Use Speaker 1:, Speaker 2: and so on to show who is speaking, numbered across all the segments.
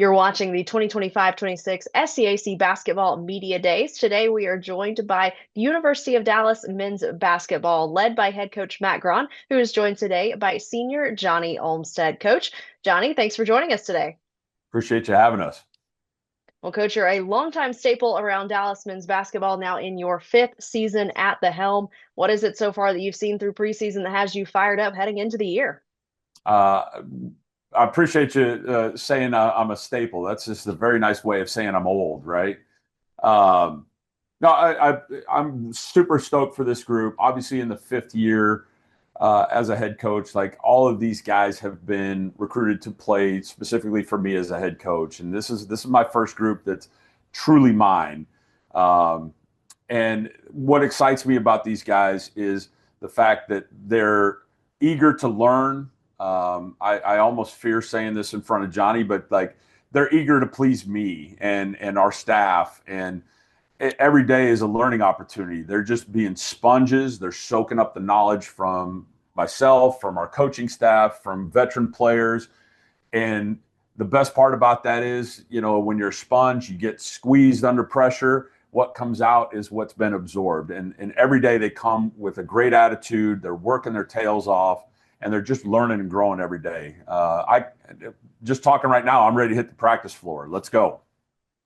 Speaker 1: You're watching the 2025-26 SCAC Basketball Media Days. Today, we are joined by the University of Dallas men's basketball, led by head coach Matt Grahn, who is joined today by senior Johny Olmsted. Coach, Johny, thanks for joining us today.
Speaker 2: Appreciate you having us.
Speaker 1: Well, Coach, you're a longtime staple around Dallas men's basketball, now in your fifth season at the helm. What is it so far that you've seen through preseason that has you fired up heading into the year?
Speaker 2: Uh, I appreciate you saying I'm a staple. That's just a very nice way of saying I'm old, right? Um, no, I'm super stoked for this group. Obviously, in the fifth year as a head coach, like all of these guys have been recruited to play specifically for me as a head coach, and this is my first group that's truly mine. Um, and what excites me about these guys is the fact that they're eager to learn. I almost fear saying this in front of Johny, but like they're eager to please me and our staff, and every day is a learning opportunity. They're just being sponges. They're soaking up the knowledge from myself, from our coaching staff, from veteran players. And the best part about that is, when you're a sponge, you get squeezed under pressure. What comes out is what's been absorbed. And every day they come with a great attitude. They're working their tails off, and they're just learning and growing every day. I just talking right now, I'm ready to hit the practice floor. Let's go.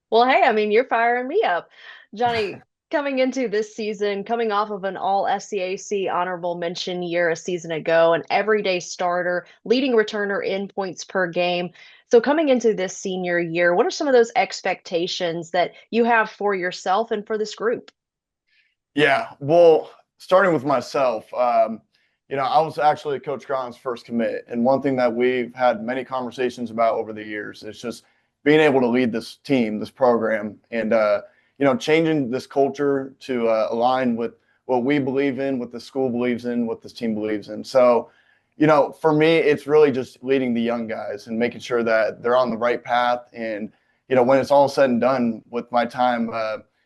Speaker 1: Well, hey, I mean, you're firing me up. Johny, coming into this season, coming off of an all SCAC honorable mention year a season ago, an everyday starter, leading returner in points per game. So, coming into this senior year, what are some of those expectations that you have for yourself and for this group?
Speaker 3: Yeah, well, starting with myself, I was actually Coach Grahn's first commit. And one thing that we've had many conversations about over the years is just being able to lead this team, this program, and, changing this culture to align with what we believe in, what the school believes in, what this team believes in. So, for me, it's really just leading the young guys and making sure that they're on the right path. And, when it's all said and done with my time,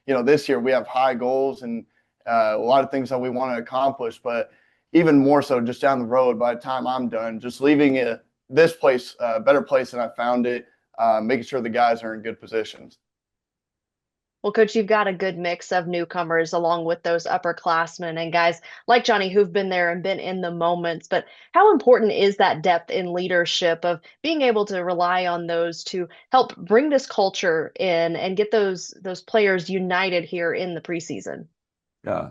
Speaker 3: this year we have high goals and a lot of things that we want to accomplish, but even more so just down the road, by the time I'm done, just leaving this place a better place than I found it, making sure the guys are in good positions.
Speaker 1: Well, Coach, you've got a good mix of newcomers along with those upperclassmen and guys like Johny who've been there and been in the moments. But how important is that depth in leadership of being able to rely on those to help bring this culture in and get those players united here in the preseason?
Speaker 2: Yeah.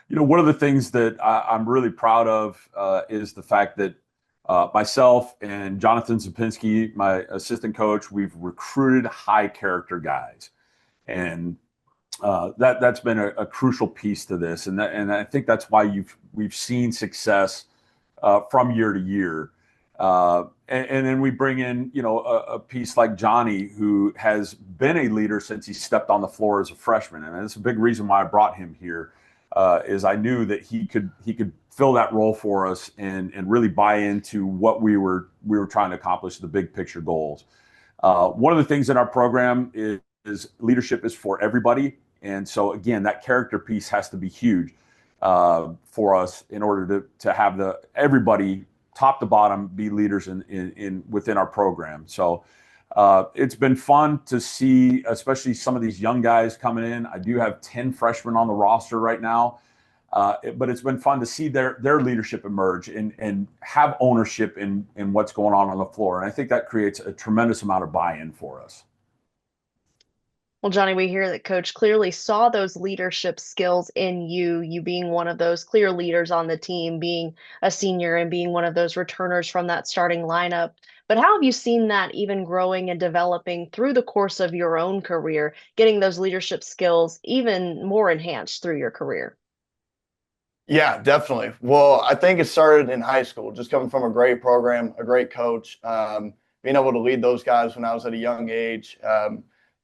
Speaker 2: One of the things that I'm really proud of is the fact that myself and Jonathan Zapinski, my assistant coach, we've recruited high character guys. And that's been a crucial piece to this, and I think that's why we've seen success from year to year, and then we bring in a piece like Johny, who has been a leader since he stepped on the floor as a freshman, and that's a big reason why I brought him here. Is I knew that he could fill that role for us and really buy into what we were trying to accomplish, the big picture goals. One of the things in our program is leadership is for everybody. And so again, that character piece has to be huge for us in order to have everybody top to bottom be leaders in within our program. So it's been fun to see, especially some of these young guys coming in. I do have 10 freshmen on the roster right now. But it's been fun to see their leadership emerge and have ownership in what's going on the floor. And I think that creates a tremendous amount of buy-in for us.
Speaker 1: Well, Johny, we hear that Coach clearly saw those leadership skills in you being one of those clear leaders on the team, being a senior and being one of those returners from that starting lineup. But how have you seen that even growing and developing through the course of your own career, getting those leadership skills even more enhanced through your career?
Speaker 3: Yeah, definitely. Well, I think it started in high school, just coming from a great program, a great coach, being able to lead those guys when I was at a young age.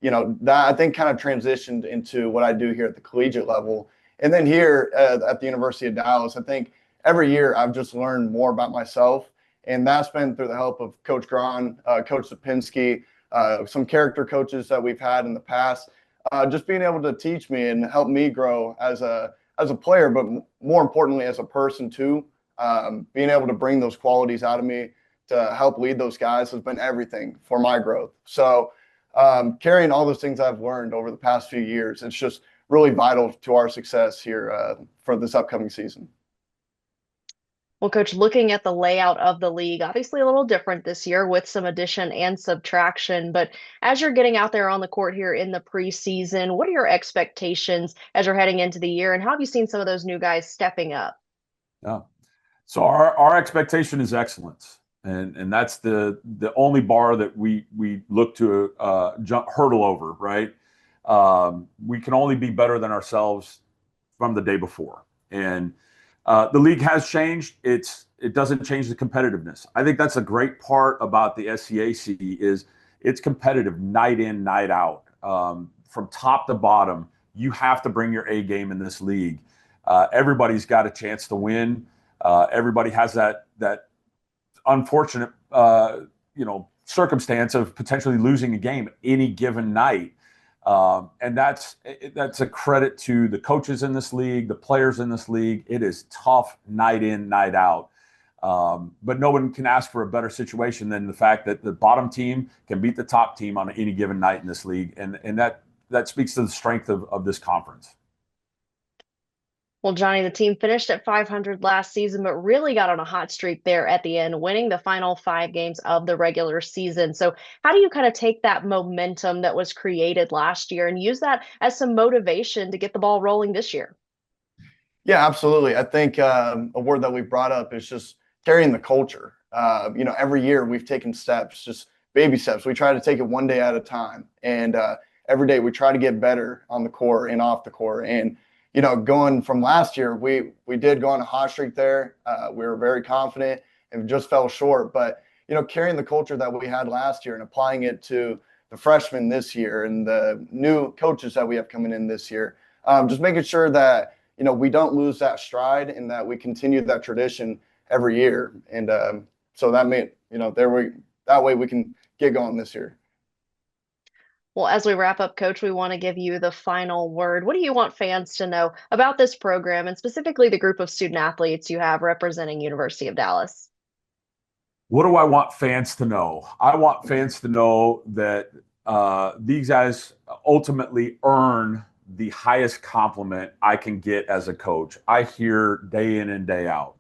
Speaker 3: That I think kind of transitioned into what I do here at the collegiate level. And then here at the University of Dallas, I think every year I've just learned more about myself. And that's been through the help of Coach Grahn, Coach Sapinski, some character coaches that we've had in the past, just being able to teach me and help me grow as a player, but more importantly, as a person too, being able to bring those qualities out of me to help lead those guys has been everything for my growth. So carrying all those things I've learned over the past few years, it's just really vital to our success here for this upcoming season.
Speaker 1: Well, Coach, looking at the layout of the league, obviously a little different this year with some addition and subtraction. But as you're getting out there on the court here in the preseason, what are your expectations as you're heading into the year? And how have you seen some of those new guys stepping up?
Speaker 2: Yeah. So our expectation is excellence. And that's the only bar that we look to hurdle over, right? We can only be better than ourselves from the day before. And the league has changed. It doesn't change the competitiveness. I think that's a great part about the SCAC is it's competitive night in, night out. From top to bottom, you have to bring your A game in this league. Everybody's got a chance to win. Everybody has that unfortunate circumstance of potentially losing a game any given night. And that's a credit to the coaches in this league, the players in this league. It is tough night in, night out. But no one can ask for a better situation than the fact that the bottom team can beat the top team on any given night in this league. And that speaks to the strength of this conference.
Speaker 1: Well, Johnny, the team finished at 500 last season, but really got on a hot streak there at the end, winning the final 5 games of the regular season. So how do you kind of take that momentum that was created last year and use that as some motivation to get the ball rolling this year?
Speaker 3: Yeah, absolutely. I think a word that we've brought up is just carrying the culture. Every year we've taken steps, just baby steps. We try to take it one day at a time. And every day we try to get better on the court and off the court. And going from last year, we did go on a hot streak there. We were very confident and just fell short. But, carrying the culture that we had last year and applying it to the freshmen this year and the new coaches that we have coming in this year, just making sure that, we don't lose that stride and that we continue that tradition every year. And so that made, that way we can get going this year.
Speaker 1: Well, as we wrap up, Coach, we want to give you the final word. What do you want fans to know about this program and specifically the group of student athletes you have representing University of Dallas?
Speaker 2: What do I want fans to know? I want fans to know that these guys ultimately earn the highest compliment I can get as a coach. I hear day in and day out.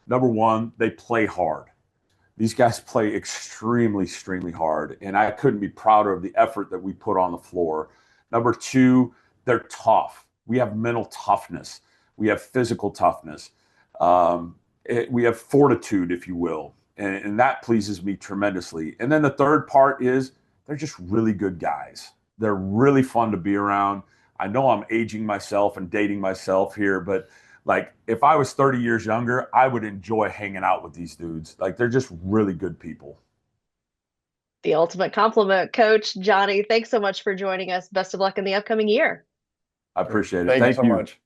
Speaker 2: Number one, they play hard. These guys play extremely, extremely hard, and I couldn't be prouder of the effort that we put on the floor. Number two, they're tough. We have mental toughness. We have physical toughness. We have fortitude, if you will, and that pleases me tremendously. And then the third part is they're just really good guys. They're really fun to be around. I know I'm aging myself and dating myself here, but like if I was 30 years younger, I would enjoy hanging out with these dudes. Like they're just really good people.
Speaker 1: The ultimate compliment, Coach Johnny. Thanks so much for joining us. Best of luck in the upcoming year.
Speaker 2: I appreciate it.
Speaker 3: Thank you so much.